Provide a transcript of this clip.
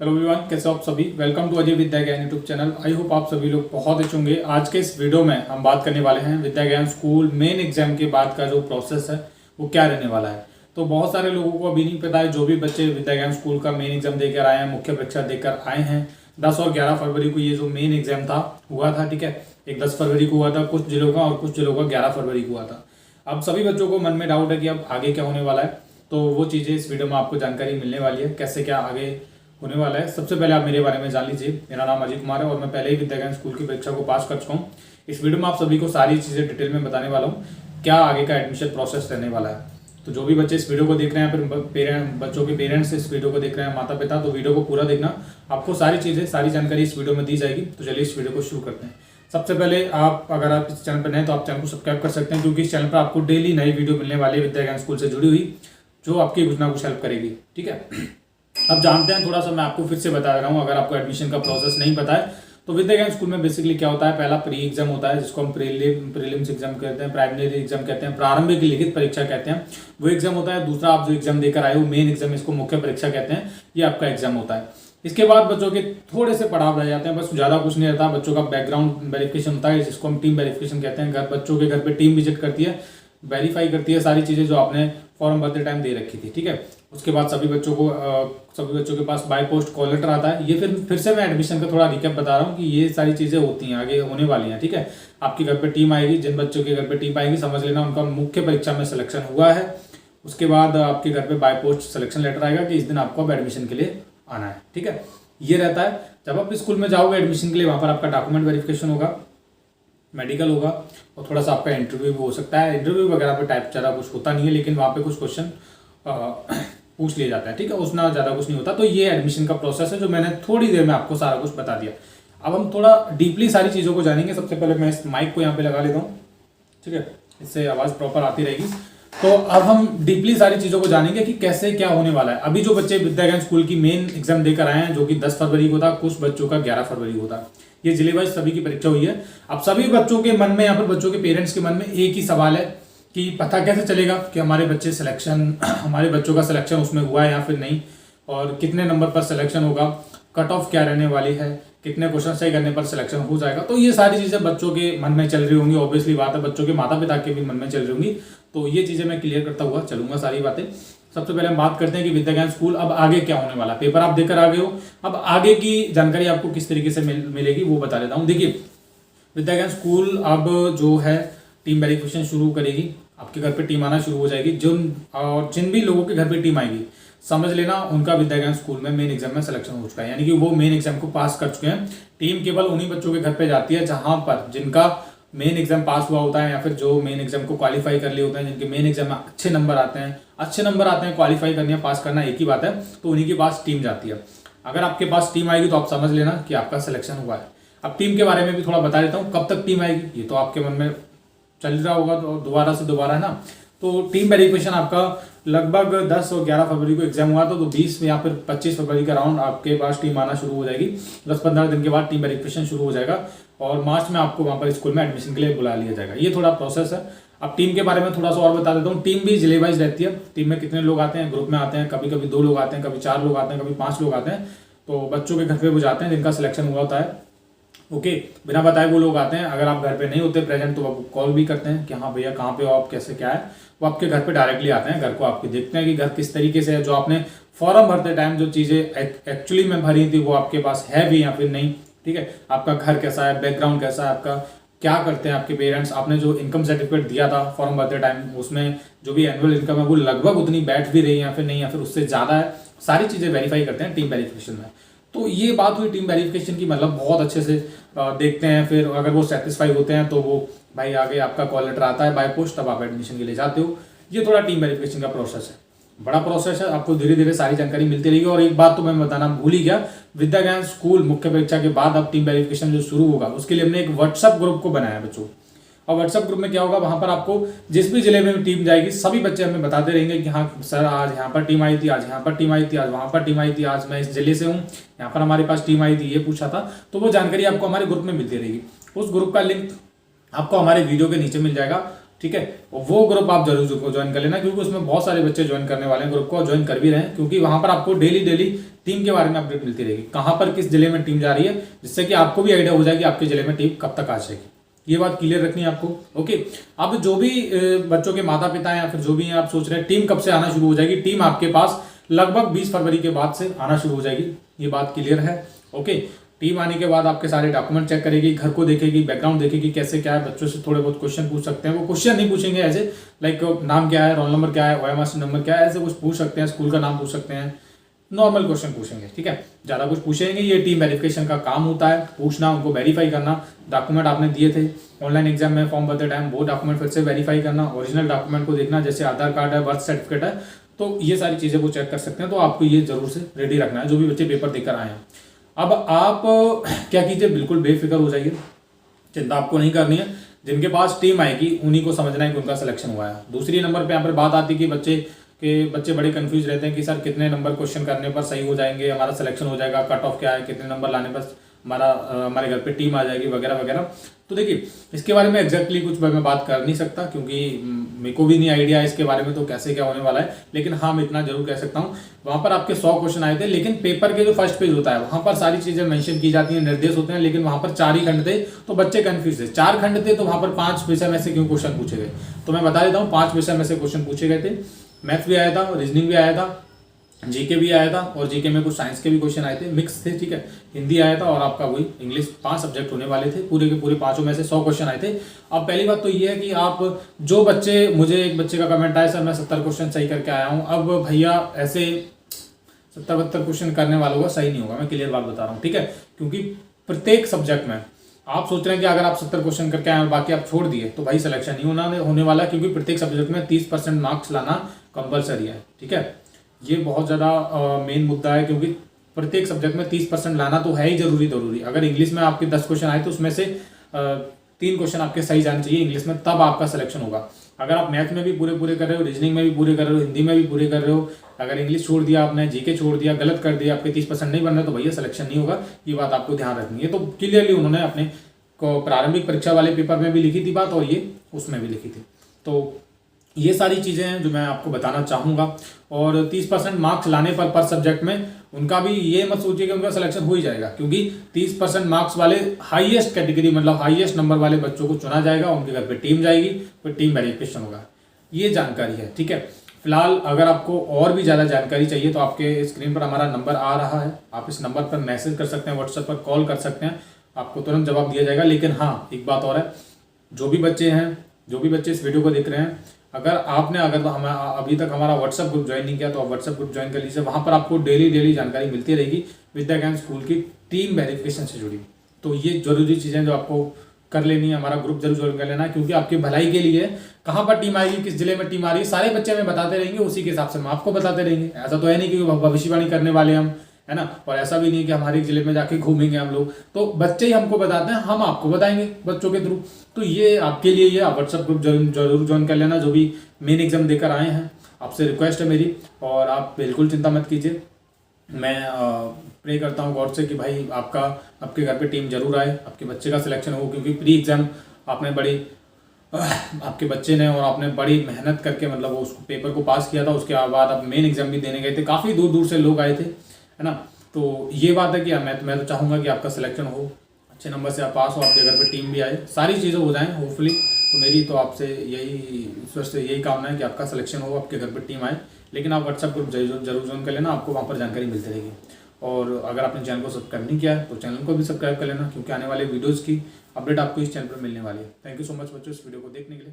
Hello everyone, कैसे हो आप सभी। वेलकम टू अजय विद्या ज्ञान यूट्यूब चैनल। आई होप आप सभी लोग बहुत अच्छे होंगे। आज के इस वीडियो में हम बात करने वाले हैं विद्या ज्ञान स्कूल मेन एग्जाम के बाद का जो प्रोसेस है वो क्या रहने वाला है। तो बहुत सारे लोगों को अभी नहीं पता है। जो भी बच्चे विद्या ज्ञान स्कूल का मेन एग्जाम देकर आए हैं, मुख्य परीक्षा देकर आए हैं, 10 और 11 फरवरी को ये जो मेन एग्जाम था हुआ था, ठीक है। एक 10 फरवरी को हुआ था कुछ जिलों का, और कुछ जिलों का 11 फरवरी को हुआ था। अब सभी बच्चों को मन में डाउट है कि अब आगे क्या होने वाला है। तो वो चीज़ें इस वीडियो में आपको जानकारी मिलने वाली है, कैसे क्या आगे होने वाला है। सबसे पहले आप मेरे बारे में जान लीजिए। मेरा नाम अजय कुमार है और मैं पहले ही विद्या ज्ञान स्कूल की परीक्षा को पास कर चुका हूँ। इस वीडियो में आप सभी को सारी चीज़ें डिटेल में बताने वाला हूँ, क्या आगे का एडमिशन प्रोसेस रहने वाला है। तो जो भी बच्चे इस वीडियो को देख रहे हैं, फिर बच्चों के पेरेंट्स इस वीडियो को देख रहे हैं, माता पिता, तो वीडियो को पूरा देखना। आपको सारी चीज़ें, सारी जानकारी इस वीडियो में दी जाएगी। तो चलिए इस वीडियो को शुरू करते हैं। सबसे पहले अगर आप इस चैनल पर नए तो आप चैनल को सब्सक्राइब कर सकते हैं, क्योंकि इस चैनल पर आपको डेली नई वीडियो मिलने वाली है विद्या ज्ञान स्कूल से जुड़ी हुई, जो आपकी कुछ ना कुछ हेल्प करेगी, ठीक है। अब जानते हैं, थोड़ा सा मैं आपको फिर से बता रहा हूँ अगर आपको एडमिशन का प्रोसेस नहीं पता है। तो विद्या ज्ञान स्कूल में बेसिकली क्या होता है, पहला प्री एग्जाम होता है जिसको हम प्रीलिम्स एग्जाम कहते हैं, प्राइमरी एग्जाम कहते हैं, प्रारंभिक लिखित परीक्षा कहते हैं, वो एग्जाम होता है। दूसरा आप जो एग्जाम देकर आए हो मेन एग्जाम, इसको मुख्य परीक्षा कहते हैं, ये आपका एग्जाम होता है। इसके बाद बच्चों के थोड़े से पड़ाव रह जाते हैं, बस ज़्यादा कुछ नहीं रहता। बच्चों का बैकग्राउंड वेरिफिकेशन होता है जिसको हम टीम वेरिफिकेशन कहते हैं। बच्चों के घर पे टीम विजिट करती है, वेरीफाई करती है सारी चीज़ें जो आपने फॉर्म भरते टाइम दे रखी थी, ठीक है। उसके बाद सभी बच्चों के पास बाय पोस्ट कॉल लेटर आता है। ये फिर से मैं एडमिशन का थोड़ा रिकैप बता रहा हूँ कि ये सारी चीज़ें होती हैं, आगे होने वाली हैं, ठीक है। आपके घर पे टीम आएगी, जिन बच्चों के घर पे टीम आएगी समझ लेना उनका मुख्य परीक्षा में सिलेक्शन हुआ है। उसके बाद आपके घर पे बाय पोस्ट सिलेक्शन लेटर आएगा कि इस दिन आपको अब एडमिशन के लिए आना है, ठीक है। ये रहता है। जब आप स्कूल में जाओगे एडमिशन के लिए, वहाँ पर आपका डॉक्यूमेंट वेरिफिकेशन होगा, मेडिकल होगा, और थोड़ा सा आपका इंटरव्यू भी हो सकता है। इंटरव्यू वगैरह पे टाइप ज़्यादा कुछ होता नहीं है, लेकिन वहाँ पे कुछ क्वेश्चन पूछ लिया जाता है, ठीक है। उसना ज़्यादा कुछ नहीं होता। तो ये एडमिशन का प्रोसेस है जो मैंने थोड़ी देर में आपको सारा कुछ बता दिया। अब हम थोड़ा डीपली सारी चीज़ों को जानेंगे। सबसे पहले मैं इस माइक को यहाँ पे लगा लेता हूँ, ठीक है, इससे आवाज़ प्रॉपर आती रहेगी। तो अब हम डीपली सारी चीज़ों को जानेंगे कि कैसे क्या होने वाला है। अभी जो बच्चे विद्या ज्ञान स्कूल की मेन एग्जाम देकर आए हैं, जो कि 10 फरवरी को था, कुछ बच्चों का 11 फरवरी को था, ये जिले वाइज सभी की परीक्षा हुई है। अब सभी बच्चों के मन में, यहाँ पर बच्चों के पेरेंट्स के मन में एक ही सवाल है कि पता कैसे चलेगा कि हमारे बच्चों का सिलेक्शन उसमें हुआ है या फिर नहीं, और कितने नंबर पर सिलेक्शन होगा, कट ऑफ क्या रहने वाली है, कितने क्वेश्चन सही करने पर सिलेक्शन हो जाएगा। तो ये सारी चीज़ें बच्चों के मन में चल रही होंगी। ऑब्वियसली बात है, बच्चों के माता पिता के भी मन में चल रही होंगी। तो ये चीज़ें मैं क्लियर करता हुआ चलूंगा सारी बातें। सबसे पहले हम बात करते हैं कि विद्या ज्ञान स्कूल अब आगे क्या होने वाला है। पेपर आप देकर आ गए हो, अब आगे की जानकारी आपको किस तरीके से मिलेगी वो बता देता हूँ। देखिए, विद्या ज्ञान स्कूल अब जो है टीम वेरिफिकेशन शुरू करेगी। आपके घर पे टीम आना शुरू हो जाएगी। जिन भी लोगों के घर पे टीम आएगी, समझ लेना उनका विद्या ज्ञान स्कूल में मेन एग्जाम में सिलेक्शन हो चुका है, यानी कि वो मेन एग्जाम को पास कर चुके हैं। टीम केवल उन्हीं बच्चों के घर पे जाती है जहां पर जिनका मेन एग्जाम पास हुआ होता है, या फिर जो मेन एग्जाम को क्वालिफाई कर लिए होते हैं, जिनके मेन एग्जाम में अच्छे नंबर आते हैं। क्वालिफाई करनी है, पास करना एक ही बात है, तो उन्हीं के पास टीम जाती है। अगर आपके पास टीम आएगी तो आप समझ लेना कि आपका सिलेक्शन हुआ है। अब टीम के बारे में भी थोड़ा बता देता हूँ, कब तक टीम आएगी ये तो आपके मन में चल रहा होगा, तो दोबारा है ना। तो टीम वेरिफिकेशन आपका लगभग 10 और 11 फरवरी को एग्जाम हुआ था, तो 20 या फिर 25 फरवरी का राउंड आपके पास टीम आना शुरू हो जाएगी। 10-15 दिन के बाद टीम वेरिफिकेशन शुरू हो जाएगा, और मार्च में आपको वहाँ पर स्कूल में एडमिशन के लिए बुला लिया जाएगा। ये थोड़ा प्रोसेस है। अब टीम के बारे में थोड़ा सा और बता देता हूँ। टीम भी जिले वाइज रहती है। टीम में कितने लोग आते हैं, ग्रुप में आते हैं, कभी कभी 2 लोग आते हैं, कभी 4 लोग आते हैं, कभी 5 लोग आते हैं। तो बच्चों के घर पे वो जाते हैं जिनका सिलेक्शन हुआ होता है, ओके। बिना बताए वो लोग आते हैं। अगर आप घर पे नहीं होते प्रेजेंट तो आप कॉल भी करते हैं कि हाँ भैया कहाँ पे हो आप, कैसे क्या है। वो आपके घर पे डायरेक्टली आते हैं, घर को आपके देखते हैं कि घर किस तरीके से है, जो आपने फॉर्म भरते टाइम जो चीज़ें एक्चुअली में भरी थी वो आपके पास है भी या फिर नहीं, ठीक है। आपका घर कैसा है, बैकग्राउंड कैसा है, आपका क्या करते हैं आपके पेरेंट्स, आपने जो इनकम सर्टिफिकेट दिया था फॉर्म भरते टाइम, उसमें जो भी एनुअल इनकम है वो लगभग उतनी बैठ भी रही है या फिर नहीं, या फिर उससे ज़्यादा है। सारी चीज़ें वेरीफाई करते हैं टीम वेरिफिकेशन में। तो ये बात हुई टीम वेरिफिकेशन की, मतलब बहुत अच्छे से देखते हैं। फिर अगर वो सेटिस्फाई होते हैं तो वो भाई आगे आपका कॉल लेटर आता है बाय पोस्ट, तब आप एडमिशन के लिए जाते हो। ये थोड़ा टीम वेरिफिकेशन का प्रोसेस है, बड़ा प्रोसेस है। आपको धीरे धीरे सारी जानकारी मिलती रहेगी। और एक बात तो मैं बताना भूल ही गया, विद्या ज्ञान स्कूल मुख्य परीक्षा के बाद अब टीम वेरिफिकेशन जो शुरू होगा उसके लिए हमने एक व्हाट्सएप ग्रुप को बनाया है बच्चों। और व्हाट्सएप ग्रुप में क्या होगा, वहां पर आपको जिस भी जिले में टीम जाएगी सभी बच्चे हमें बताते रहेंगे कि हाँ सर आज यहाँ पर टीम आई थी, आज यहाँ पर टीम आई थी, आज वहाँ पर टीम आई थी, आज मैं इस जिले से हूँ, यहाँ पर हमारे पास टीम आई थी, ये पूछा था। तो वो जानकारी आपको हमारे ग्रुप में मिलती रहेगी। उस ग्रुप का लिंक आपको हमारे वीडियो के नीचे मिल जाएगा, ठीक है। वो ग्रुप आप जरूर ज्वाइन कर लेना, क्योंकि उसमें बहुत सारे बच्चे ज्वाइन करने वाले हैं ग्रुप को, ज्वाइन कर भी रहे हैं, क्योंकि वहाँ पर आपको डेली टीम के बारे में अपडेट मिलती रहेगी, कहाँ पर किस जिले में टीम जा रही है, जिससे कि आपको भी आइडिया हो जाए कि आपके जिले में टीम कब तक आ जाएगी। ये बात क्लियर रखनी है आपको। ओके, अब जो भी बच्चों के माता पिता हैं या फिर जो भी आप सोच रहे हैं टीम कब से आना शुरू हो जाएगी, टीम आपके पास लगभग 20 फरवरी के बाद से आना शुरू हो जाएगी, ये बात क्लियर है। ओके, टीम आने के बाद आपके सारे डॉक्यूमेंट चेक करेगी, घर को देखेगी, बैकग्राउंड देखेगी कैसे क्या है, बच्चों से थोड़े बहुत क्वेश्चन पूछ सकते हैं। वो क्वेश्चन नहीं पूछेंगे ऐसे लाइक नाम क्या है, रोल नंबर क्या है, ओएमआरसी नंबर क्या है, ऐसे कुछ पूछ सकते हैं, स्कूल का नाम पूछ सकते हैं, नॉर्मल क्वेश्चन पूछेंगे, ठीक है, ज़्यादा कुछ पूछेंगे। ये टीम वेरिफिकेशन का काम होता है, पूछना, उनको वेरीफाई करना, डॉक्यूमेंट आपने दिए थे ऑनलाइन एग्जाम में फॉर्म भरते टाइम, वो डॉक्यूमेंट फिर से वेरीफाई करना, ओरिजिनल डॉक्यूमेंट को देखना, जैसे आधार कार्ड है, बर्थ सर्टिफिकेट है, तो ये सारी चीज़ें वो चेक कर सकते हैं। तो आपको ये जरूर से रेडी रखना है जो भी बच्चे पेपर देकर आए हैं। अब आप क्या कीजिए, बिल्कुल बेफिक्र हो जाइए, चिंता आपको नहीं करनी है। जिनके पास टीम आएगी उन्हीं को समझना है कि उनका सिलेक्शन हुआ है। दूसरी नंबर पे यहाँ पर बात आती है कि बच्चे बड़े कंफ्यूज रहते हैं कि सर कितने नंबर क्वेश्चन करने पर सही हो जाएंगे, हमारा सिलेक्शन हो जाएगा, कट ऑफ क्या है, कितने नंबर लाने पर हमारे घर पे टीम आ जाएगी वगैरह वगैरह। तो देखिए, इसके बारे में एग्जैक्टली कुछ मैं बात कर नहीं सकता क्योंकि मेरे को भी नहीं आइडिया है इसके बारे में तो कैसे क्या होने वाला है। लेकिन हाँ, मैं इतना जरूर कह सकता हूँ, वहाँ पर आपके 100 क्वेश्चन आए थे, लेकिन पेपर के जो फर्स्ट पेज होता है वहाँ पर सारी चीजें मेंशन की जाती हैं, निर्देश होते हैं, लेकिन वहाँ पर 4 ही खंड थे तो बच्चे कंफ्यूज थे। 4 खंड थे तो वहाँ पर 5 विषय में से क्यों क्वेश्चन पूछे गए, तो मैं बता देता हूँ। 5 विषय में से क्वेश्चन पूछे गए थे, मैथ्स भी आया था, रीजनिंग भी आया था, जीके भी आया था, और जीके में कुछ साइंस के भी क्वेश्चन आए थे, मिक्स थे, ठीक है, हिंदी आया था और आपका वही इंग्लिश। 5 सब्जेक्ट होने वाले थे, पूरे के पूरे 5 में से 100 क्वेश्चन आए थे। अब पहली बात तो ये है कि आप जो बच्चे, मुझे एक बच्चे का कमेंट आया, सर मैं 70 क्वेश्चन सही करके आया हूँ। अब भैया ऐसे 70-72 क्वेश्चन करने वालों का सही नहीं होगा, मैं क्लियर बात बता रहा हूँ, ठीक है, क्योंकि प्रत्येक सब्जेक्ट में आप सोच रहे हैं कि अगर आप 70 क्वेश्चन करके आए और बाकी आप छोड़ दिए तो भाई सिलेक्शन नहीं होने वाला, क्योंकि प्रत्येक सब्जेक्ट में 30% मार्क्स लाना कंपलसरी है, ठीक है। ये बहुत ज़्यादा मेन मुद्दा है, क्योंकि प्रत्येक सब्जेक्ट में 30% लाना तो है ही जरूरी। अगर इंग्लिश में आपके 10 क्वेश्चन आए तो उसमें से 3 क्वेश्चन आपके सही जाने चाहिए इंग्लिश में, तब आपका सिलेक्शन होगा। अगर आप मैथ में भी पूरे कर रहे हो, रीजनिंग में भी पूरे कर रहे हो, हिंदी में भी पूरे कर रहे हो, अगर इंग्लिश छोड़ दिया आपने, जीके छोड़ दिया, गलत कर दिया, आपके 30% नहीं बन रहा तो भैया सिलेक्शन नहीं होगा। ये बात आपको ध्यान रखनी है। तो क्लियरली उन्होंने अपने को प्रारंभिक परीक्षा वाले पेपर में भी लिखी थी बात, और ये उसमें भी लिखी थी। तो ये सारी चीज़ें हैं जो मैं आपको बताना चाहूँगा। और 30% मार्क्स लाने पर सब्जेक्ट में उनका भी ये मत सोचिए कि उनका सिलेक्शन हो ही जाएगा, क्योंकि 30% मार्क्स वाले हाईएस्ट कैटेगरी मतलब हाईएस्ट नंबर वाले बच्चों को चुना जाएगा, उनके घर पे टीम जाएगी, फिर टीम वेरिफिकेशन होगा। ये जानकारी है, ठीक है। फिलहाल अगर आपको और भी ज़्यादा जानकारी चाहिए तो आपके स्क्रीन पर हमारा नंबर आ रहा है, आप इस नंबर पर मैसेज कर सकते हैं, व्हाट्सएप पर कॉल कर सकते हैं, आपको तुरंत जवाब दिया जाएगा। लेकिन हाँ, एक बात और है, जो भी बच्चे इस वीडियो को देख रहे हैं, अगर हम अभी तक हमारा व्हाट्सएप ग्रुप ज्वाइन नहीं किया तो आप व्हाट्सएप ग्रुप ज्वाइन कर लीजिए। वहाँ पर आपको डेली जानकारी मिलती रहेगी विद्या ज्ञान स्कूल की टीम वेरिफिकेशन से जुड़ी। तो ये जरूरी चीज़ें जो आपको कर लेनी है, हमारा ग्रुप जरूर ज्वाइन कर लेना, क्योंकि आपकी भलाई के लिए कहाँ पर टीम आएगी, किस जिले में टीम आ रही है, सारे बच्चे हमें बताते रहेंगे, उसी के हिसाब से हम आपको बताते रहेंगे। ऐसा तो है नहीं कि भविष्यवाणी करने वाले हम, है ना, और ऐसा भी नहीं कि हमारे जिले में जाके घूमेंगे हम लोग, तो बच्चे ही हमको बताते हैं, हम आपको बताएंगे बच्चों के थ्रू। तो ये आपके लिए ये आप व्हाट्सएप ग्रुप जरूर ज्वाइन कर लेना, जो भी मेन एग्जाम देकर आए हैं। आपसे रिक्वेस्ट है मेरी, और आप बिल्कुल चिंता मत कीजिए। मैं प्रे करता हूँ गॉड से कि भाई आपके घर पे टीम जरूर आए, आपके बच्चे का सिलेक्शन हो, क्योंकि प्री एग्जाम आपके बच्चे ने और आपने बड़ी मेहनत करके मतलब उस पेपर को पास किया था। उसके बाद आप मेन एग्जाम भी देने गए थे, काफ़ी दूर से लोग आए थे, है ना। तो ये बात है कि मैं तो चाहूँगा कि आपका सिलेक्शन हो, अच्छे नंबर से आप पास हो, आपके घर पे टीम भी आए, सारी चीज़ें हो जाएं होपफुली। तो मेरी तो आपसे यही कामना है कि आपका सिलेक्शन हो, आपके घर पे टीम आए। लेकिन आप व्हाट्सएप ग्रुप जरूर ज्वाइन कर लेना, आपको वहाँ पर जानकारी मिलती रहेगी। और अगर आपने चैनल को सब्सक्राइब नहीं किया है तो चैनल को भी सब्सक्राइब कर लेना, क्योंकि आने वाले वीडियोज़ की अपडेट आपको इस चैनल पर मिलने वाली है। थैंक यू सो मच बच्चों इस वीडियो को देखने के लिए।